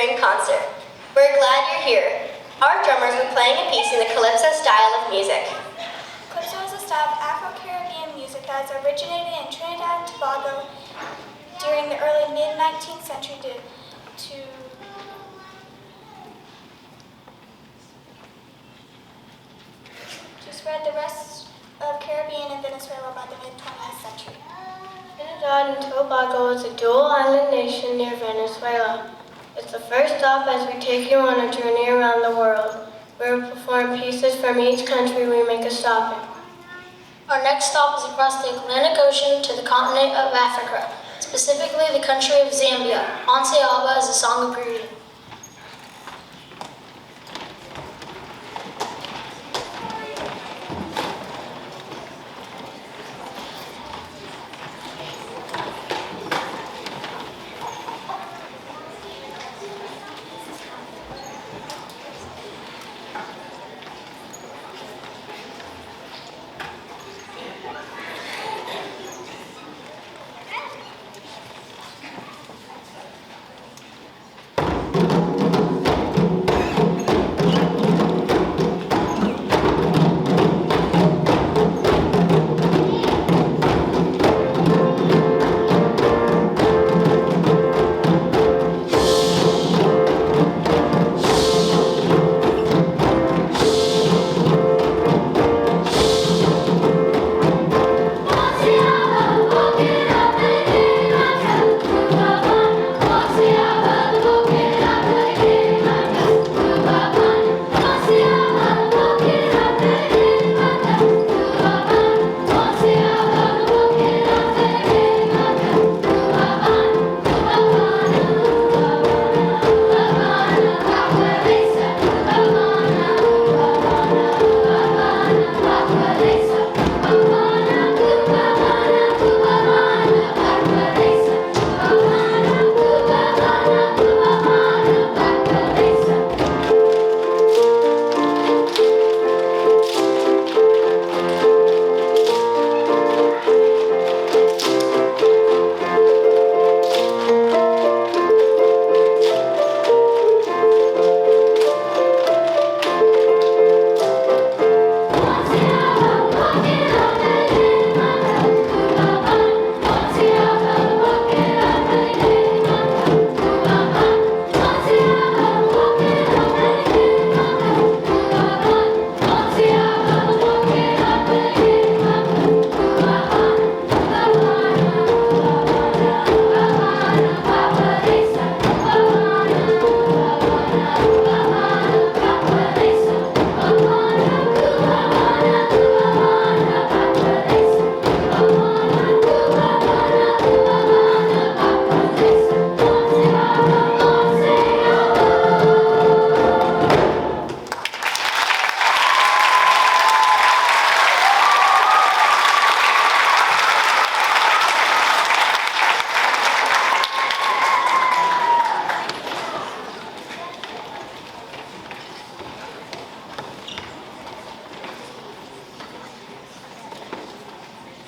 spring concert. We're glad you're here. Our drummers are playing a piece in the calypso style of music. Calypso is a style of Afro-Caribbean music that has originated in Trinidad and Tobago during the early mid-19th century to spread the rest of Caribbean and Venezuela by the mid-20th century. Trinidad and Tobago is a dual island nation near Venezuela. It's the first stop as we take you on a journey around the world. Where we perform pieces from each country we make a stop in. Our next stop is across the Atlantic Ocean to the continent of Africa, specifically the country of Zambia. Onse Aba is a song of greeting.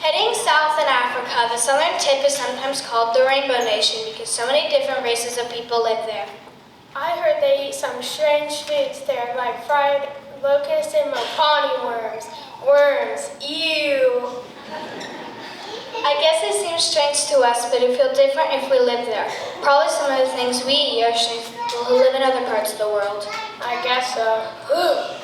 Heading south in Africa, the southern tip is sometimes called the Rainbow Nation because so many different races of people live there. I heard they eat some strange foods there, like fried locusts and mopani worms. Worms, ew. I guess it seems strange to us, but it feels different if we live there. Probably some of the things we eat are strange to people who live in other parts of the world. I guess so.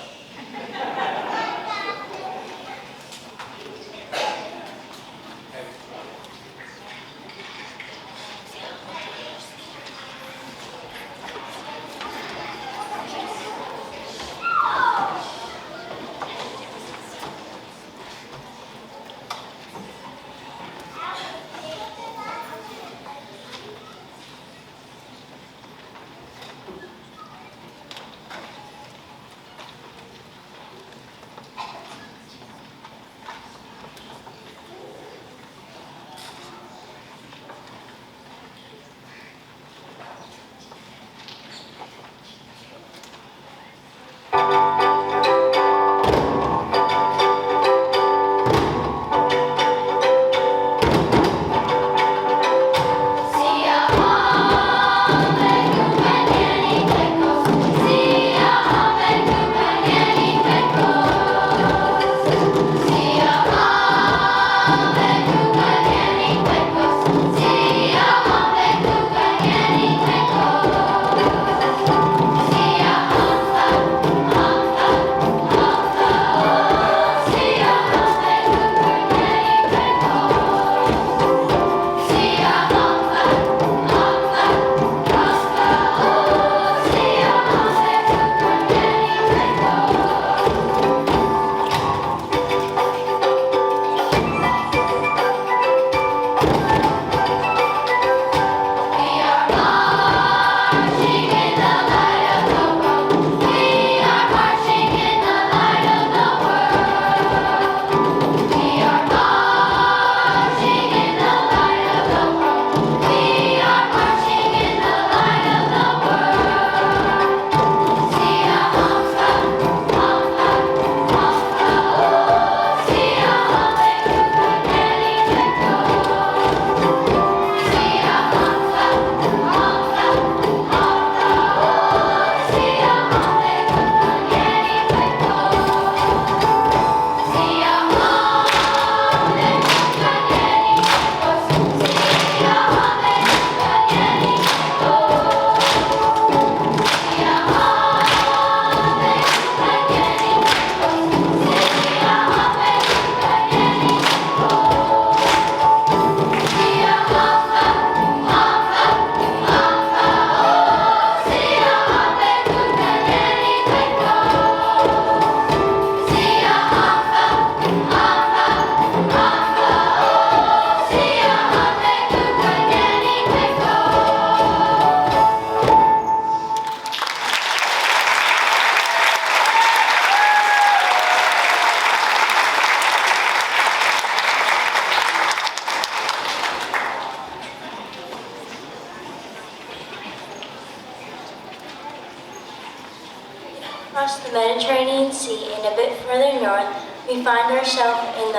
across the Mediterranean Sea and a bit further north, we find ourselves in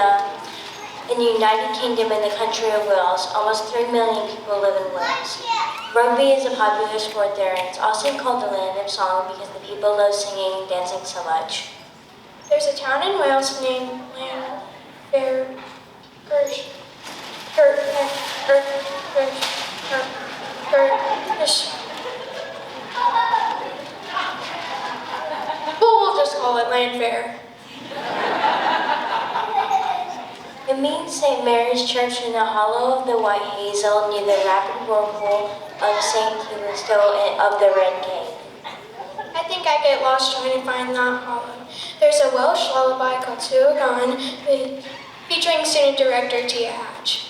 the United Kingdom in the country of Wales. Almost 3 million people live in Wales. Rugby is a popular sport there, and it's also called the land of song because the people love singing and dancing so much. There's a town in Wales named Llanfair. We'll just call it Llanfair. It means St. Mary's Church in the hollow of the White Hazel near the rapid whirlpool of St. Callisto and of the Red Cave. I think I get lost trying to find that hollow. There's a Welsh lullaby called Suagon featuring student director Tia Hatch.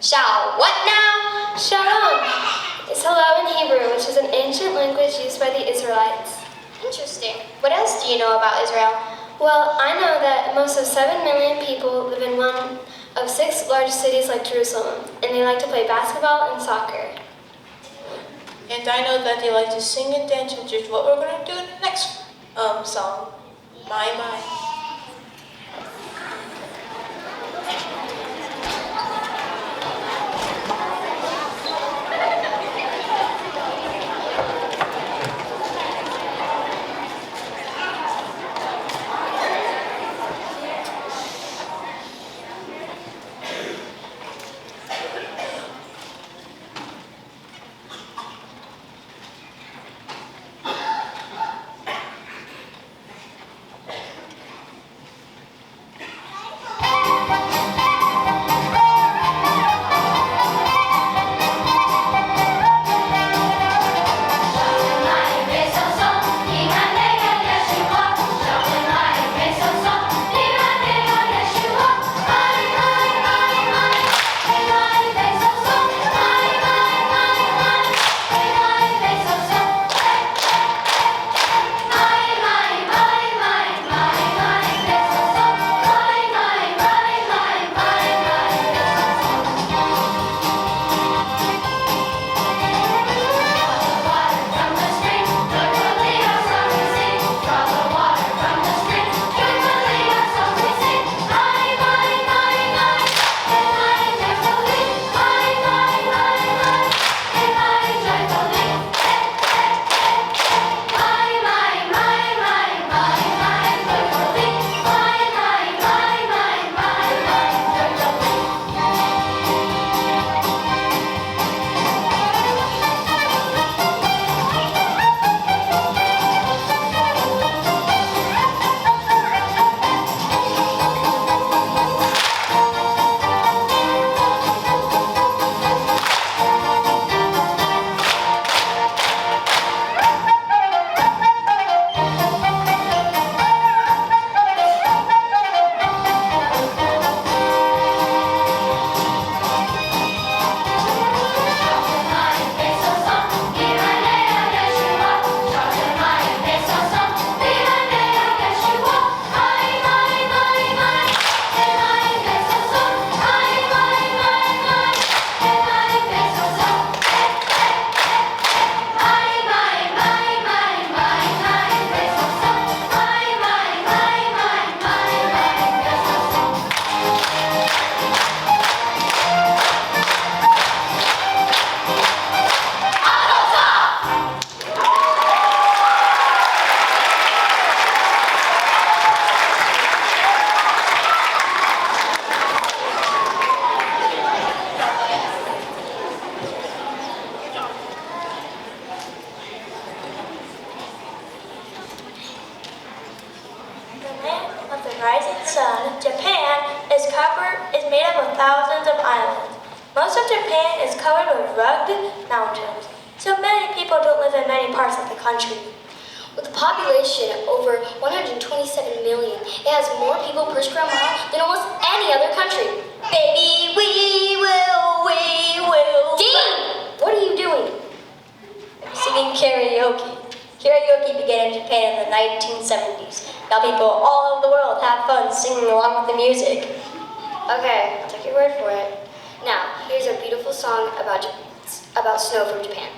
Shalom. What now? Shalom. It's hello in Hebrew, which is an ancient language used by the Israelites. Interesting. What else do you know about Israel? Well, I know that most of 7 million people live in one of 6 largest cities like Jerusalem, and they like to play basketball and soccer. And I know that they like to sing and dance, which is what we're going to do in the next song, My. sun, Japan is made up of thousands of islands. Most of Japan is covered with rugged mountains, so many people don't live in many parts of the country. With a population of over 127 million, it has more people per square mile than almost any other country. Baby, we will. Dean! What are you doing? I'm singing karaoke. Karaoke began in Japan in the 1970s. Now people all over the world have fun singing along with the music. Okay, I'll take your word for it. Now, here's a beautiful song about snow from Japan.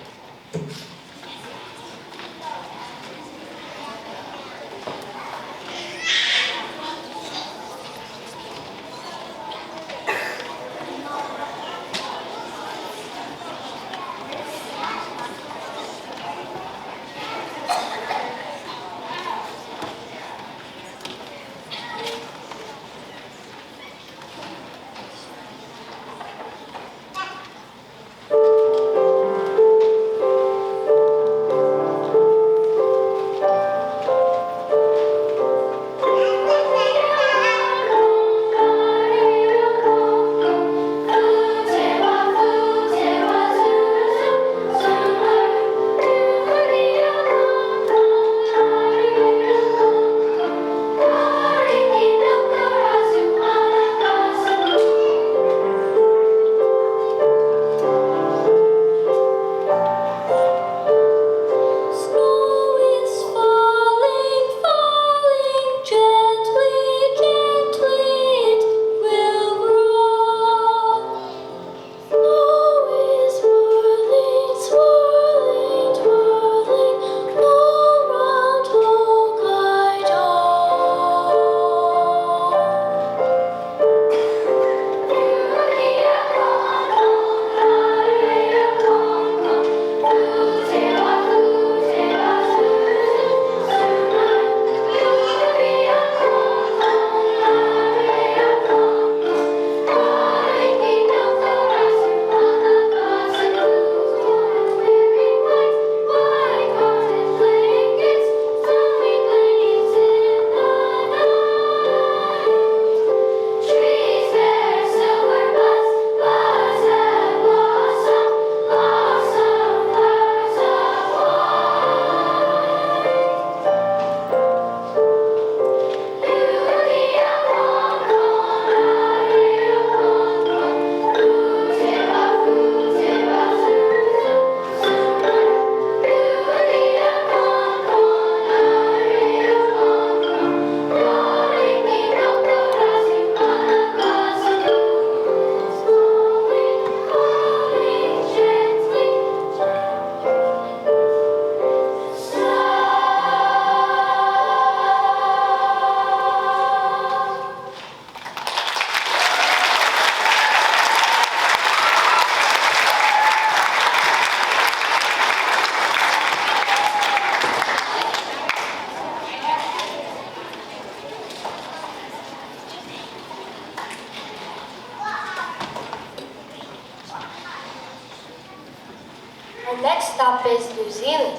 Our next stop is New Zealand.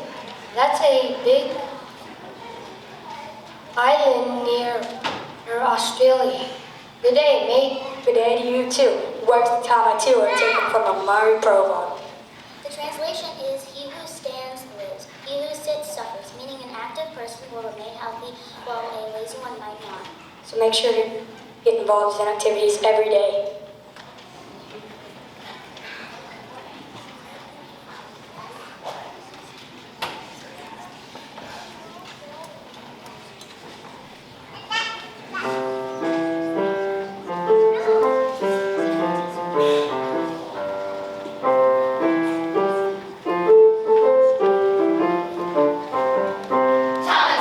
That's a big island near Australia. Good day, mate. Good day to you too. Works the time I tour taken from a Murray program. The translation is, he who stands lives, he who sits suffers, meaning an active person will remain healthy while a lazy one might not. So make sure to get involved in activities every day. Tama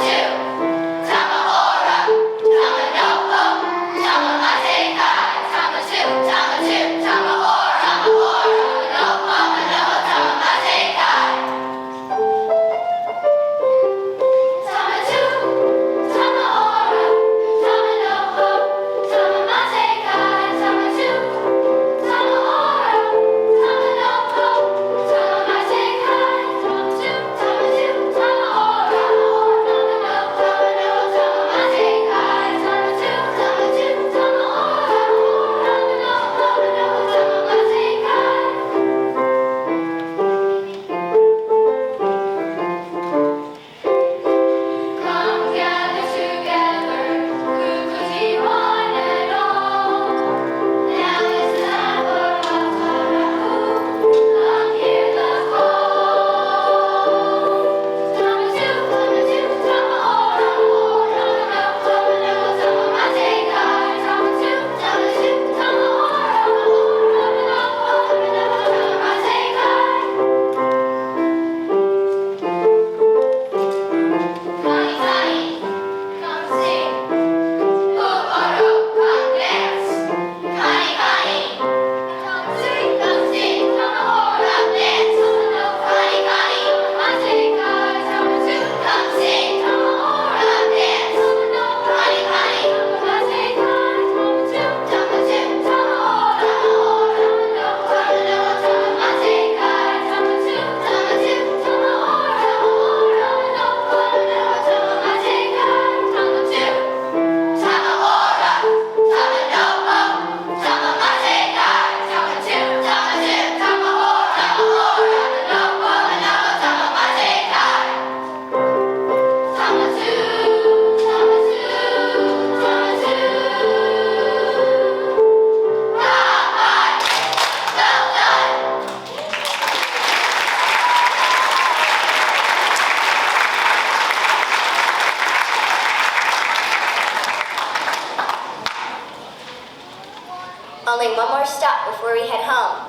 only one more stop before we head home.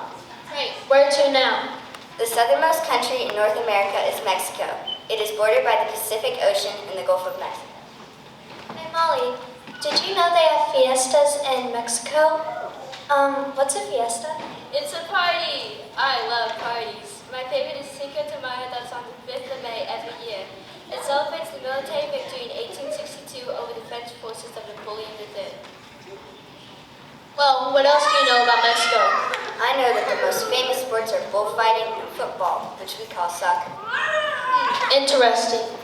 Great. Where to now? The southernmost country in North America is Mexico. It is bordered by the Pacific Ocean and the Gulf of Mexico. Hey Molly, did you know they have fiestas in Mexico? What's a fiesta? It's a party! I love parties. My favorite is Cinco de Mayo that's on the 5th of May every year. It celebrates the military victory in 1862 over the French forces of Napoleon III. Well, what else do you know about Mexico? I know that the most famous sports are bullfighting and football, which we call soccer. Interesting.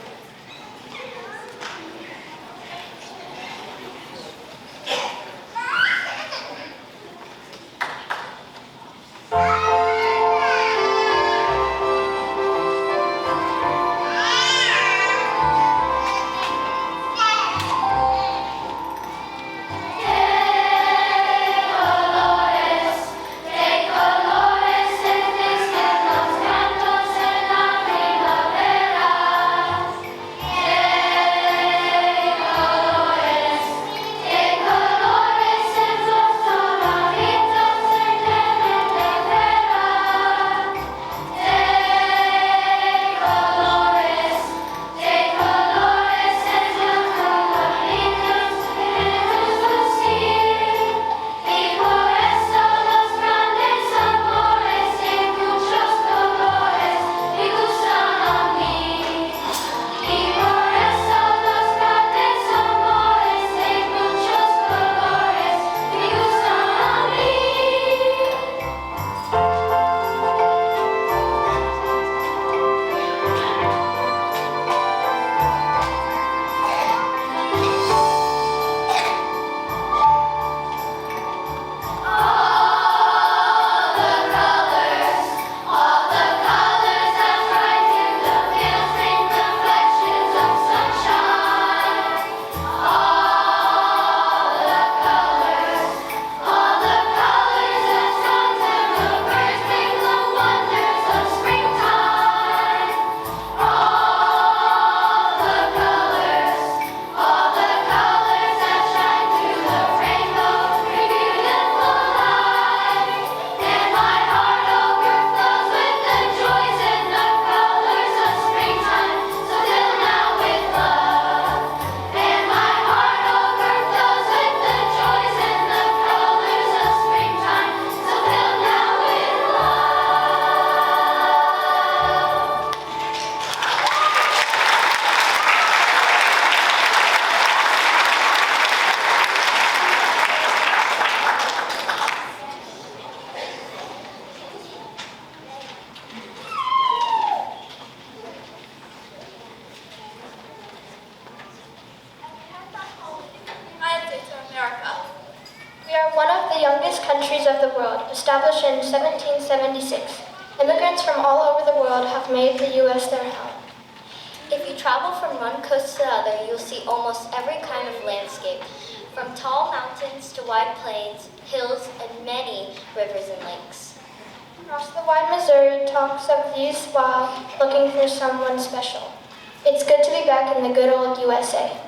We are one of the youngest countries of the world, established in 1776. Immigrants from all over the world have made the U.S. their home. If you travel from one coast to the other, you'll see almost every kind of landscape, from tall mountains to wide plains, hills, and many rivers and lakes. Across the wide Missouri talks of these while looking for someone special. It's good to be back in the good old USA.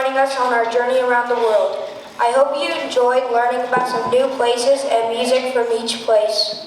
joining us on our journey around the world. I hope you enjoyed learning about some new places and music from each place.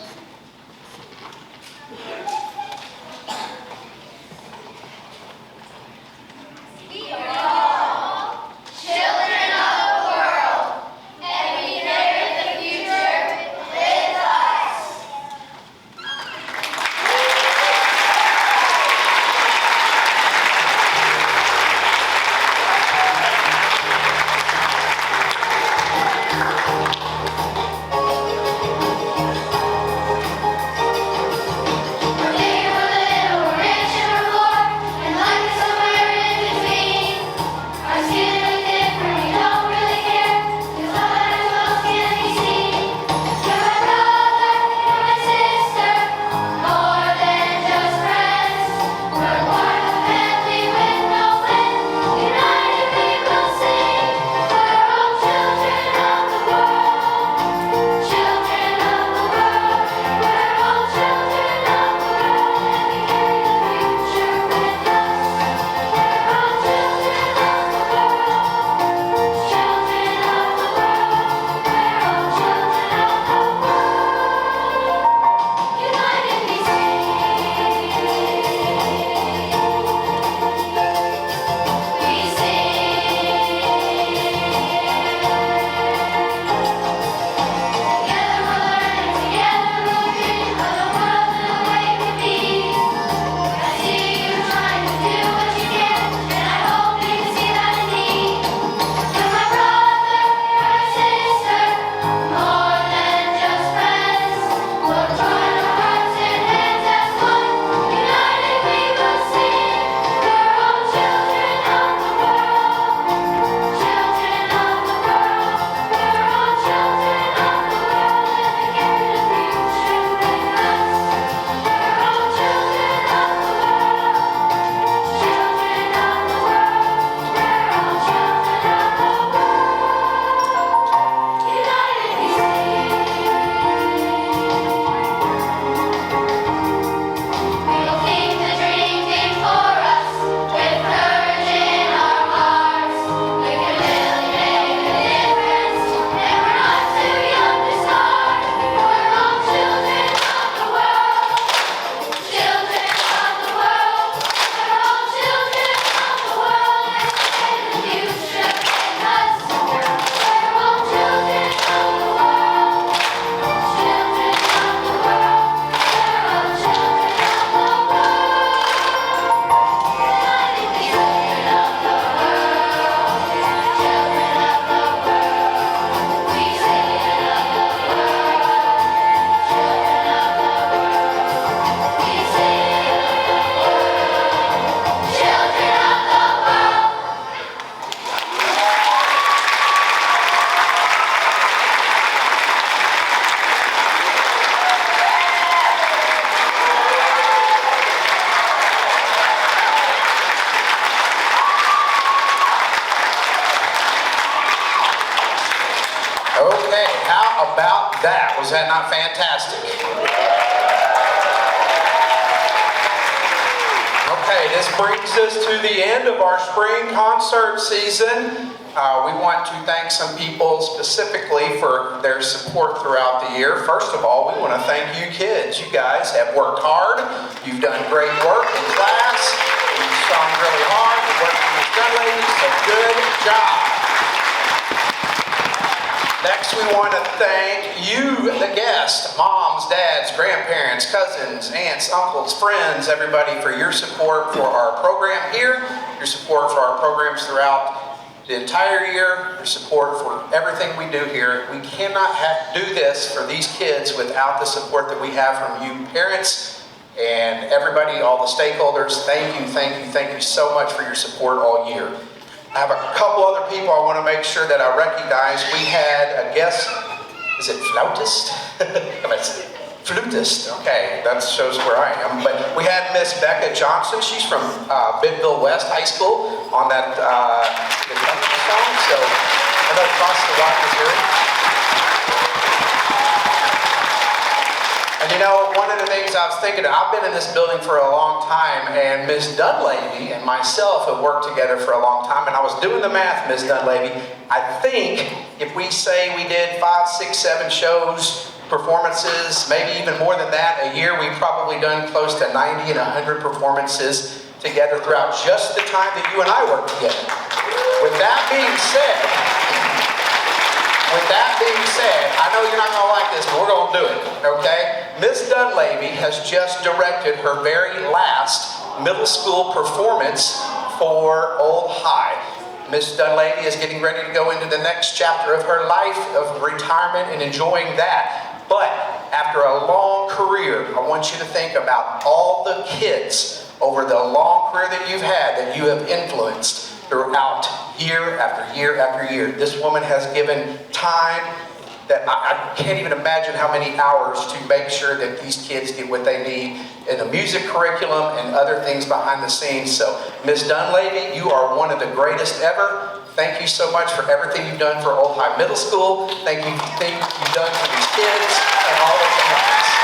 Okay, how about that? Was that not fantastic? Okay, this brings us to the end of our spring concert season. We want to thank some people specifically for their support throughout the year. First of all, we want to thank you kids. You guys have worked hard. You've done great work in class. You've sung really hard. You've worked with these young ladies, so good job. Next, we want to thank you, the guests, moms, dads, grandparents, cousins, aunts, uncles, friends, everybody for your support for our program here, your support for our programs throughout the entire year, your support for everything we do here. We cannot do this for these kids without the support that we have from you parents and everybody, all the stakeholders. Thank you, thank you, thank you so much for your support all year. I have a couple other people I want to make sure that I recognize. We had a guest, is it flautist? Flutist, okay, that shows where I am. But we had Miss Becca Johnson. She's from Bentonville West High School on that song, so I know across the rock, Missouri. And you know, one of the things I was thinking, I've been in this building for a long time, and Ms. Dunleavy and myself have worked together for a long time, and I was doing the math, Ms. Dunleavy. I think if we say we did 5, 6, 7 shows, performances, maybe even more than that a year, we've probably done close to 90 and 100 performances together throughout just the time that you and I worked together. With that being said, I know you're not going to like this, but we're going to do it, okay? Ms. Dunleavy has just directed her very last middle school performance for Old High. Ms. Dunleavy is getting ready to go into the next chapter of her life of retirement and enjoying that. But after a long career, I want you to think about all the kids over the long career that you've had that you have influenced throughout year after year after year. This woman has given time that I can't even imagine how many hours to make sure that these kids get what they need in the music curriculum and other things behind the scenes. So, Ms. Dunleavy, you are one of the greatest ever. Thank you so much for everything you've done for Old High Middle School. Thank you for everything you've done for these kids and all the families.